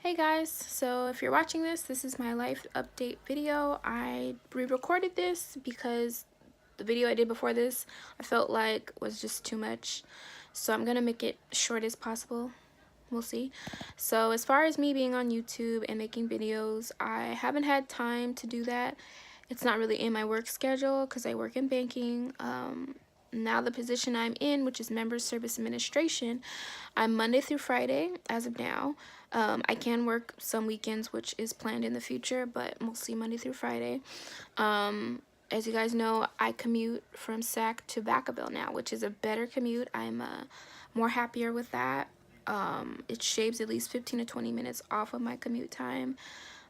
Hey guys, so if you're watching this is my life update video. I re-recorded this because the video I did before this I felt like was just too much. So I'm gonna make it short as possible. We'll see. So as far as me being on YouTube and making videos, I haven't had time to do that. It's not really in my work schedule because I work in banking. Now the position I'm in, which is member service administration, I'm Monday through Friday as of now. I can work some weekends, which is planned in the future, but mostly Monday through Friday. As you guys know, I commute from Sac to Vacaville now, which is a better commute. I'm more happier with that. It shaves at least 15 to 20 minutes off of my commute time.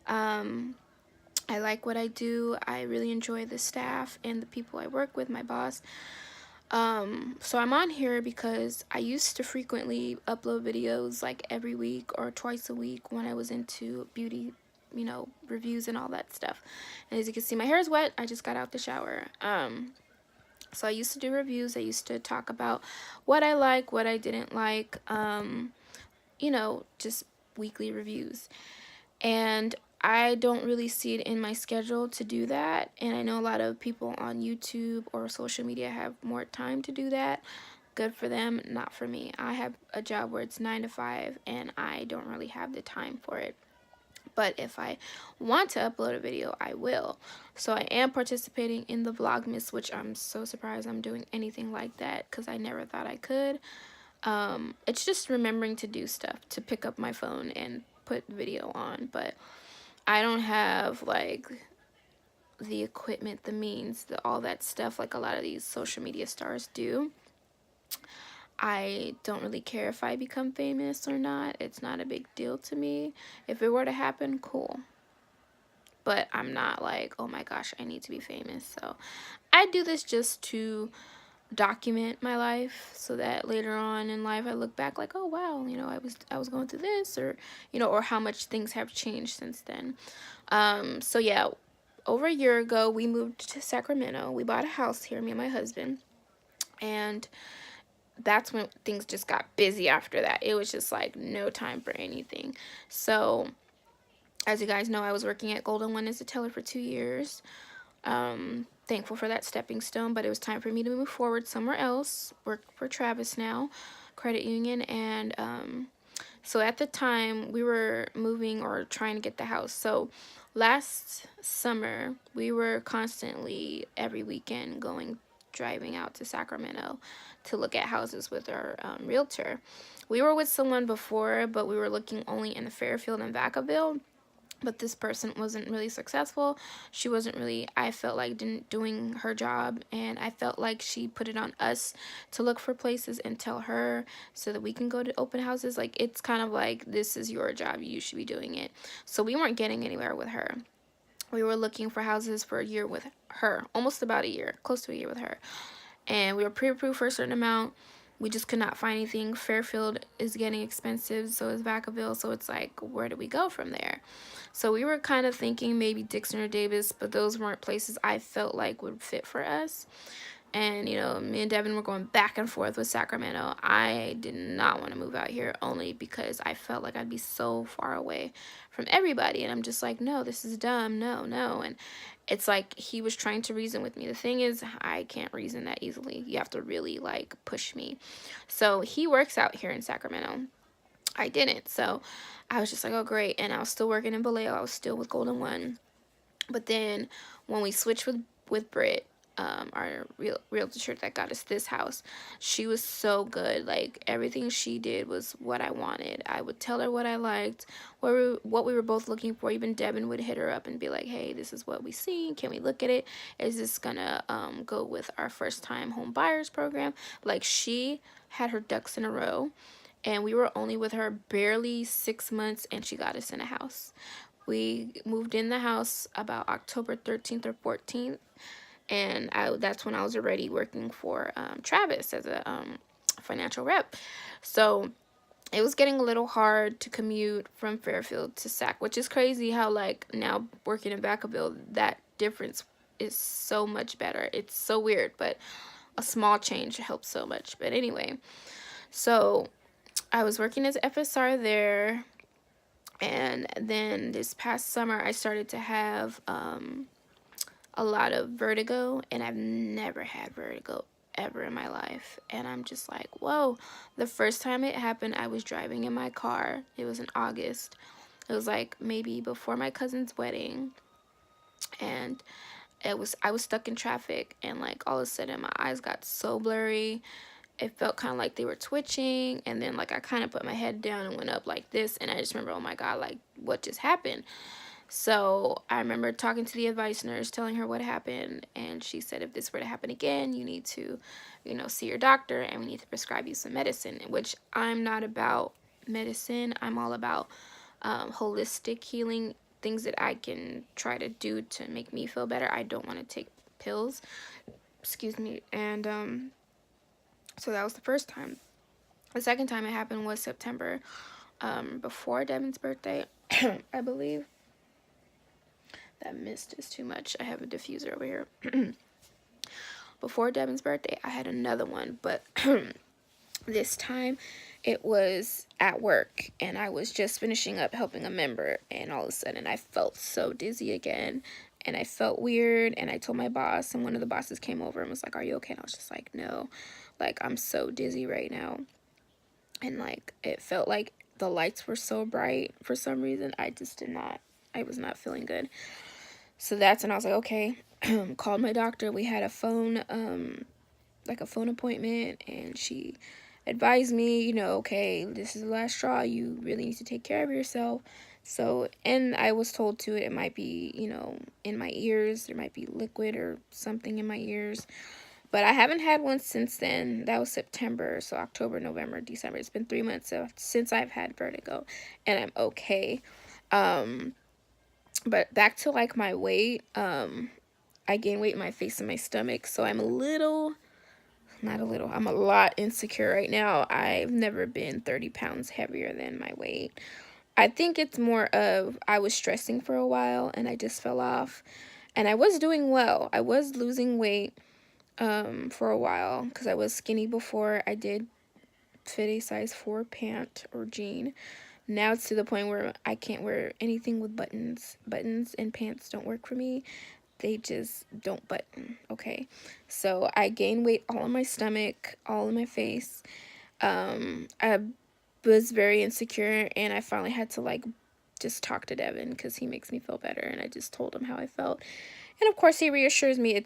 I like what I do. I really enjoy the staff and the people I work with, my boss. So I'm on here because I used to frequently upload videos like every week or twice a week when I was into beauty, reviews and all that stuff. And as you can see, my hair is wet. I just got out the shower. So I used to do reviews. I used to talk about what I like, what I didn't like, just weekly reviews. And I don't really see it in my schedule to do that, and I know a lot of people on YouTube or social media have more time to do that. Good for them, not for me. I have a job where it's 9 to 5 and I don't really have the time for it. But if I want to upload a video, I will. So I am participating in the Vlogmas, which I'm so surprised I'm doing anything like that because I never thought I could. It's just remembering to do stuff, to pick up my phone and put video on, but I don't have like the equipment, the means, all that stuff like a lot of these social media stars do. I don't really care if I become famous or not. It's not a big deal to me. If it were to happen, cool. But I'm not like, oh my gosh, I need to be famous. So I do this just to document my life so that later on in life I look back like, oh wow, I was going through this, or or how much things have changed since then. So yeah, over a year ago we moved to Sacramento. We bought a house here, me and my husband, and that's when things just got busy after that. It was just like no time for anything. So as you guys know, I was working at Golden One as a teller for 2 years. Thankful for that stepping stone, but it was time for me to move forward somewhere else, work for Travis now, credit union. And so at the time we were moving or trying to get the house. So last summer we were constantly every weekend driving out to Sacramento to look at houses with our realtor. We were with someone before, but we were looking only in Fairfield and Vacaville. But this person wasn't really successful. She wasn't really, I felt like, doing her job, and I felt like she put it on us to look for places and tell her so that we can go to open houses. Like, it's kind of like, this is your job, you should be doing it. So we weren't getting anywhere with her. We were looking for houses for a year with her, almost about a year, close to a year with her. And we were pre-approved for a certain amount. We just could not find anything. Fairfield is getting expensive, so is Vacaville, so it's like, where do we go from there? So we were kind of thinking maybe Dixon or Davis, but those weren't places I felt like would fit for us. And, me and Devin were going back and forth with Sacramento. I did not want to move out here only because I felt like I'd be so far away from everybody. And I'm just like, no, this is dumb. No, no. And it's like he was trying to reason with me. The thing is, I can't reason that easily. You have to really, like, push me. So he works out here in Sacramento. I didn't. So I was just like, oh, great. And I was still working in Vallejo. I was still with Golden One. But then when we switched with Britt, our realtor that got us this house, she was so good. Like, everything she did was what I wanted. I would tell her what I liked, what we were both looking for. Even Devin would hit her up and be like, hey, this is what we see, can we look at it? Is this gonna go with our first time home buyers program? Like, she had her ducks in a row, and we were only with her barely 6 months and she got us in a house. We moved in the house about October 13th or 14th, and that's when I was already working for Travis as a financial rep. So it was getting a little hard to commute from Fairfield to Sac, which is crazy how, like, now working in Vacaville, that difference is so much better. It's so weird, but a small change helps so much. But anyway, so I was working as FSR there, and And then this past summer, I started to have a lot of vertigo, and I've never had vertigo ever in my life. And I'm just like, whoa. The first time it happened, I was driving in my car. It was in August. It was like maybe before my cousin's wedding, and I was stuck in traffic, and like all of a sudden my eyes got so blurry. It felt kind of like they were twitching, and then like I kind of put my head down and went up like this, and I just remember, oh my god, like what just happened? So I remember talking to the advice nurse, telling her what happened, and she said if this were to happen again, you need to, see your doctor, and we need to prescribe you some medicine, which I'm not about medicine. I'm all about holistic healing, things that I can try to do to make me feel better. I don't want to take pills. Excuse me. And so that was the first time. The second time it happened was September, before Devin's birthday, I believe. That mist is too much. I have a diffuser over here. Before Devin's birthday, I had another one, but this time it was at work, and I was just finishing up helping a member, and all of a sudden I felt so dizzy again, and I felt weird, and I told my boss, and one of the bosses came over and was like, are you okay? And I was just like, no, like I'm so dizzy right now. And like it felt like the lights were so bright for some reason. I was not feeling good. So that's when I was like, okay. Called my doctor. We had a phone appointment, and she advised me, okay, this is the last straw. You really need to take care of yourself. So, and I was told too, it might be, in my ears. There might be liquid or something in my ears. But I haven't had one since then. That was September. So October, November, December. It's been 3 months since I've had vertigo, and I'm okay. But back to like my weight, I gained weight in my face and my stomach, so I'm I'm a lot insecure right now. I've never been 30 pounds heavier than my weight. I think it's more of I was stressing for a while, and I just fell off, and I was doing well. I was losing weight for a while, because I was skinny before. I did fit a size 4 pant or jean. Now it's to the point where I can't wear anything with buttons. Buttons and pants don't work for me. They just don't button, okay? So I gained weight all in my stomach, all in my face. I was very insecure, and I finally had to like just talk to Devin, because he makes me feel better, and I just told him how I felt. And of course he reassures me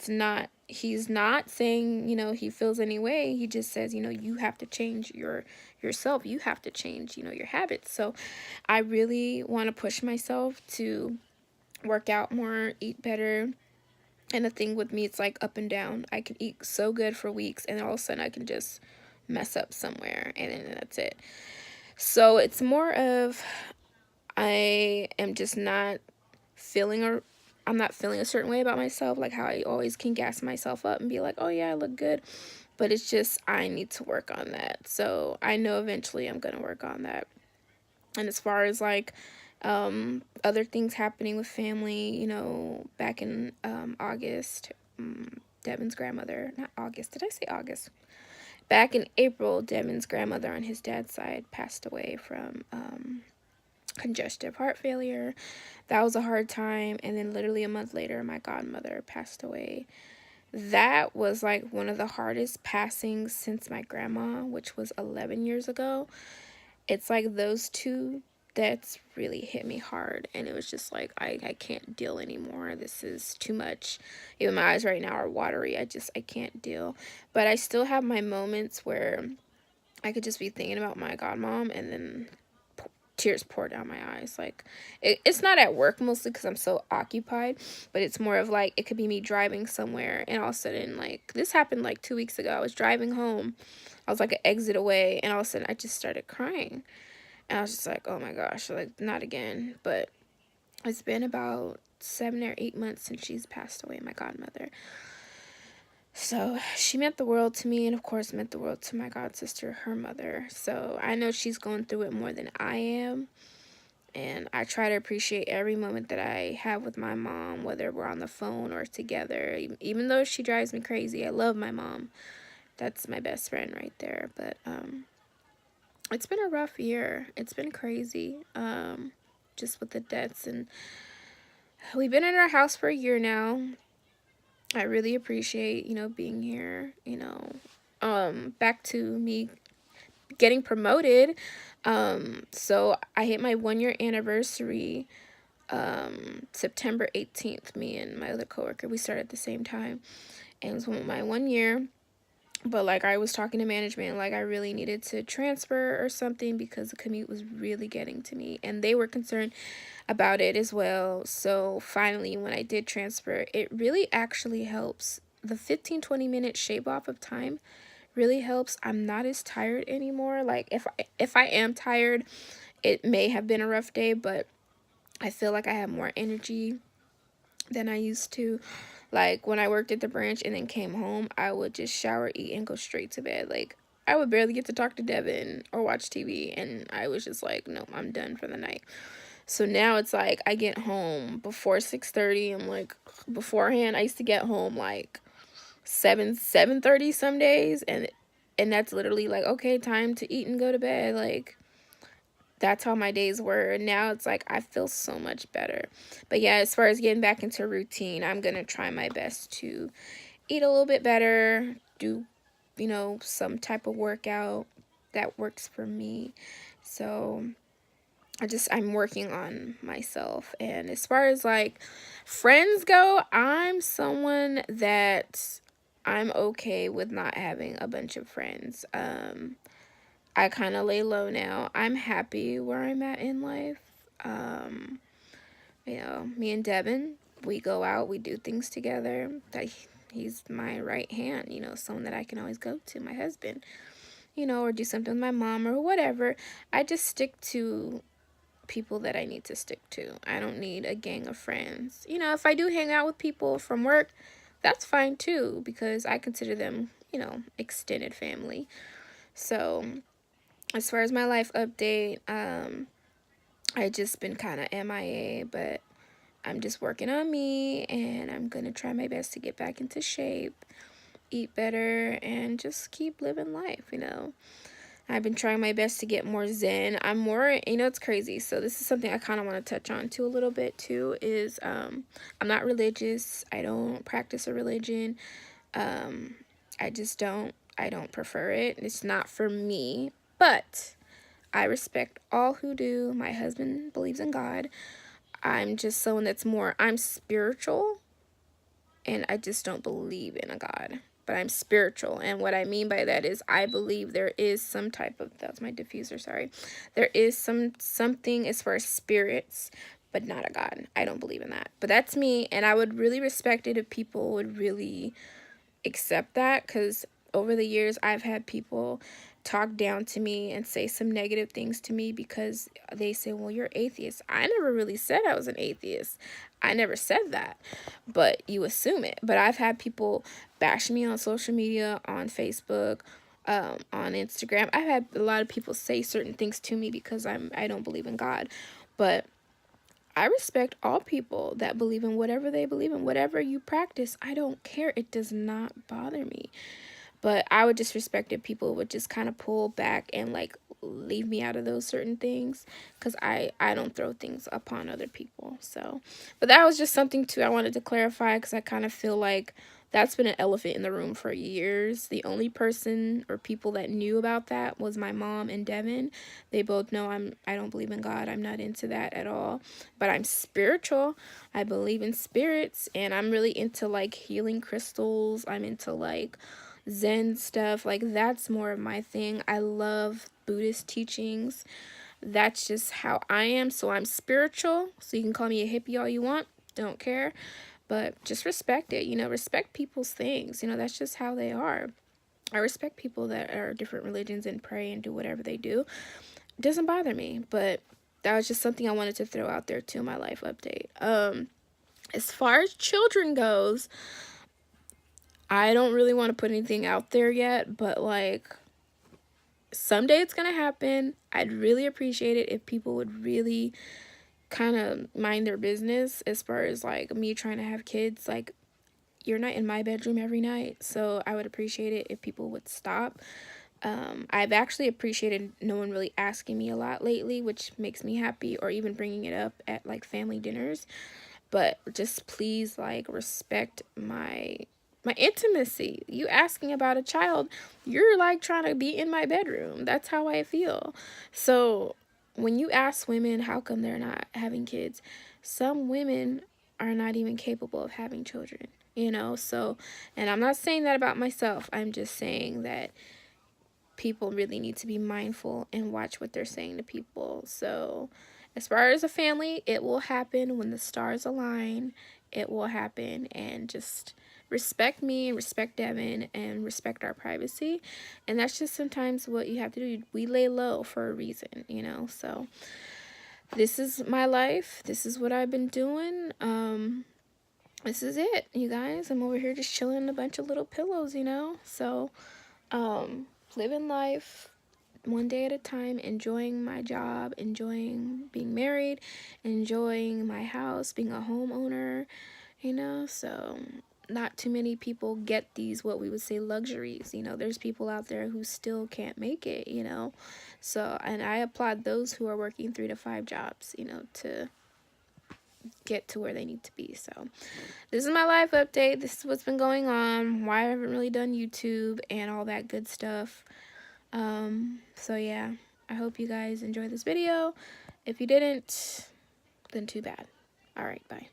he's not saying, he feels any way. He just says, you have to change yourself. You have to change, your habits. So I really want to push myself to work out more, eat better. And the thing with me, it's like up and down. I can eat so good for weeks, and all of a sudden I can just mess up somewhere, and then that's it. So it's more of I am just not feeling I'm not feeling a certain way about myself, like how I always can gas myself up and be like, oh yeah, I look good. But it's just, I need to work on that. So I know eventually I'm going to work on that. And as far as like other things happening with family, back in August, Devin's grandmother, not August, did I say August? Back in April, Devin's grandmother on his dad's side passed away from congestive heart failure. That was a hard time. And then literally a month later, my godmother passed away. That was like one of the hardest passings since my grandma, which was 11 years ago. It's like those two deaths really hit me hard, and it was just like I can't deal anymore. This is too much. Even my eyes right now are watery. I can't deal. But I still have my moments where I could just be thinking about my godmom, and then tears pour down my eyes. Like it's not at work mostly because I'm so occupied, but it's more of like it could be me driving somewhere, and all of a sudden, like this happened like 2 weeks ago. I was driving home. I was like an exit away, and all of a sudden I just started crying, and I was just like, oh my gosh, like not again. But it's been about 7 or 8 months since she's passed away, my godmother. So she meant the world to me, and of course meant the world to my god sister, her mother. So I know she's going through it more than I am, and I try to appreciate every moment that I have with my mom, whether we're on the phone or together. Even though she drives me crazy, I love my mom. That's my best friend right there. But it's been a rough year. It's been crazy. just with the deaths. And we've been in our house for a year now. I really appreciate, being here, back to me getting promoted. So I hit my 1 year anniversary, September 18th. Me and my other coworker, we started at the same time, and it was my 1 year. But like, I was talking to management, like I really needed to transfer or something because the commute was really getting to me, and they were concerned about it as well. So finally, when I did transfer, it really actually helps. The 15-20 minute shave off of time really helps. I'm not as tired anymore. Like, if I am tired, it may have been a rough day, but I feel like I have more energy than I used to. Like, when I worked at the branch and then came home, I would just shower, eat, and go straight to bed. Like, I would barely get to talk to Devin or watch TV, and I was just like, no, I'm done for the night. So now it's like I get home before 6:30. I'm like, beforehand, I used to get home like 7:30 some days, and that's literally like, okay, time to eat and go to bed. Like, that's how my days were. Now it's like I feel so much better. But yeah, as far as getting back into routine, I'm gonna try my best to eat a little bit better, do some type of workout that works for me. So I'm working on myself. And as far as like friends go, I'm someone that I'm okay with not having a bunch of friends. I kind of lay low now. I'm happy where I'm at in life. Me and Devin, we go out, we do things together. He's my right hand, someone that I can always go to, my husband, or do something with my mom or whatever. I just stick to people that I need to stick to. I don't need a gang of friends. If I do hang out with people from work, that's fine too, because I consider them, extended family. So as far as my life update, I just been kind of MIA, but I'm just working on me, and I'm going to try my best to get back into shape, eat better, and just keep living life, I've been trying my best to get more zen. I'm more, it's crazy. So this is something I kind of want to touch on too a little bit too, is I'm not religious. I don't practice a religion. I just I don't prefer it. It's not for me, but I respect all who do. My husband believes in God. I'm just someone that's I'm spiritual, and I just don't believe in a God, but I'm spiritual. And what I mean by that is I believe there is some type of, that's my diffuser, sorry. There is something as far as spirits, but not a God. I don't believe in that. But that's me, and I would really respect it if people would really accept that, because over the years I've had people talk down to me and say some negative things to me because they say, well, you're atheist. I never really said I was an atheist. I never said that, but you assume it. But I've had people bash me on social media, on Facebook, on Instagram. I've had a lot of people say certain things to me because I don't believe in God. But I respect all people that believe in whatever they believe in, whatever you practice. I don't care. It does not bother me. But I would just respect if people would just kind of pull back and like leave me out of those certain things, because I don't throw things upon other people. So, but that was just something too I wanted to clarify, because I kind of feel like that's been an elephant in the room for years. The only person or people that knew about that was my mom and Devin. They both know I don't believe in God. I'm not into that at all. But I'm spiritual. I believe in spirits, and I'm really into like healing crystals. I'm into like Zen stuff. Like, that's more of my thing. I love Buddhist teachings. That's just how I am. So I'm spiritual. So you can call me a hippie all you want. Don't care. But just respect it. Respect people's things. That's just how they are. I respect people that are different religions and pray and do whatever they do. It doesn't bother me. But that was just something I wanted to throw out there too in my life update. As far as children goes, I don't really want to put anything out there yet, but like, someday it's gonna happen. I'd really appreciate it if people would really kind of mind their business as far as like me trying to have kids. Like, you're not in my bedroom every night, so I would appreciate it if people would stop. I've actually appreciated no one really asking me a lot lately, which makes me happy, or even bringing it up at like family dinners. But just please, like, respect my intimacy. You asking about a child, you're like trying to be in my bedroom. That's how I feel. So when you ask women how come they're not having kids, some women are not even capable of having children, you know? So, and I'm not saying that about myself. I'm just saying that people really need to be mindful and watch what they're saying to people. So, as far as a family, it will happen when the stars align. It will happen, and just respect me, respect Devin, and respect our privacy. And that's just sometimes what you have to do. We lay low for a reason, you know. So, this is my life. This is what I've been doing. This is it, you guys. I'm over here just chilling in a bunch of little pillows, you know. So, living life one day at a time, enjoying my job, enjoying being married, enjoying my house, being a homeowner, you know. So not too many people get these, what we would say, luxuries, you know. There's people out there who still can't make it, you know. So, and I applaud those who are working 3 to 5 jobs, you know, to get to where they need to be. So this is my life update. This is what's been going on, why I haven't really done YouTube and all that good stuff. So yeah, I hope you guys enjoyed this video. If you didn't, then too bad. All right, bye.